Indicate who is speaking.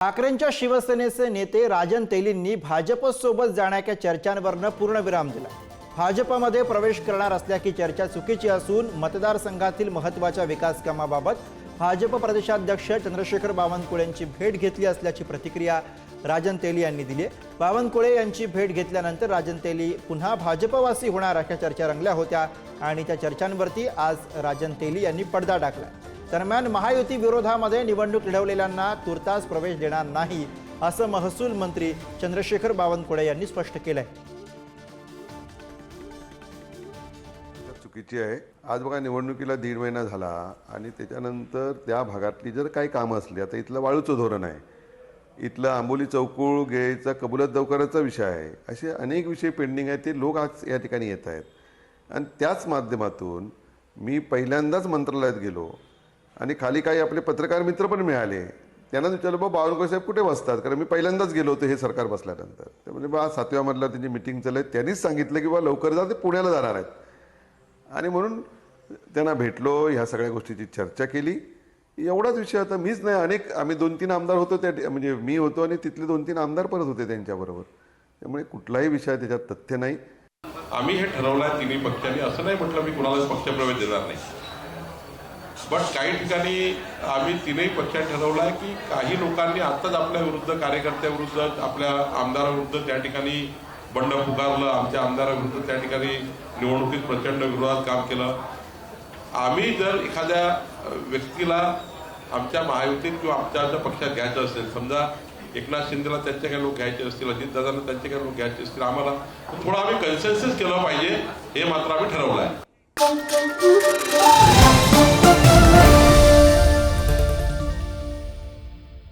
Speaker 1: ठाकरेंच्या शिवसेनेचे नेते राजन तेलींनी भाजपसोबत जाण्याच्या चर्चांवरनं पूर्णविराम दिला। भाजपमध्ये प्रवेश करणार असल्याची चर्चा चुकीची असून मतदारसंघातील महत्त्वाच्या विकास कामाबाबत भाजप प्रदेशाध्यक्ष चंद्रशेखर बावनकुळेंची भेट घेतली असल्याची प्रतिक्रिया राजन तेली यांनी दिली। बावनकुळे यांची भेट घेतल्यानंतर राजन तेली पुन्हा भाजपवासी होणार अशा चर्चा रंगल्या होत्या आणि त्या चर्चांवरती आज राजन तेली यांनी पडदा टाकला। दरम्यान महायुती विरोधामध्ये निवडणूक लढवलेल्यांना तुर्तास प्रवेश देणार नाही असं महसूल मंत्री चंद्रशेखर बावनकुळे यांनी स्पष्ट केलंय।
Speaker 2: चुकीची आहे। आज बघा निवडणुकीला 1.5 महिना झाला आणि त्याच्यानंतर त्या भागातली जर काही कामं असली, आता इथलं वाळूचं धोरण आहे, इथलं आंबोली चौकुळ घ्यायचा कबुलत दौकराचा विषय आहे, असे अनेक विषय पेंडिंग आहेत। ते लोक आज या ठिकाणी येत आहेत आणि त्याच माध्यमातून मी पहिल्यांदाच मंत्रालयात गेलो आणि खाली काही आपले पत्रकार मित्र पण मिळाले। त्यांना विचारलं, बाबा बावनकुळे साहेब कुठे बसतात, कारण मी पहिल्यांदाच गेलो होतो हे सरकार बसल्यानंतर। ते म्हणजे बा 7व्या मधला त्यांची मीटिंग चालली आहे, त्यांनीच सांगितलं की बा लवकर जा, ते पुण्याला जाणार आहेत आणि म्हणून त्यांना भेटलो, ह्या सगळ्या गोष्टीची चर्चा केली। एवढाच विषय होता। मीच नाही, अनेक आम्ही 2-3 आमदार होतो, त्या म्हणजे मी होतो आणि तिथले 2-3 आमदार परत होते त्यांच्याबरोबर। त्यामुळे कुठलाही विषय त्याच्यात तथ्य नाही।
Speaker 3: आम्ही हे ठरवलं आहे तिन्ही पक्षांनी, असं नाही म्हटलं मी कुणालाच पक्षप्रवेश देणार नाही, बट काही ठिकाणी आम्ही तीनही पक्षांनी ठरवलं आहे की काही लोकांनी आत्ताच आपल्या विरुद्ध, कार्यकर्त्याविरुद्ध, आपल्या आमदाराविरुद्ध त्या ठिकाणी बंड पुकारलं, आमच्या आमदाराविरुद्ध त्या ठिकाणी निवडणुकीत प्रचंड विरोधात काम केलं। आम्ही जर एखाद्या व्यक्तीला आमच्या महायुतीत किंवा आमच्या पक्षात घ्यायचं असेल, समजा एकनाथ शिंदेला त्यांचे काही लोक घ्यायचे असतील, अजितदादांना त्यांचे काही लोक घ्यायचे असतील, आम्हाला थोडं आम्ही कन्सेन्सस केलं पाहिजे, हे मात्र आम्ही ठरवलं आहे।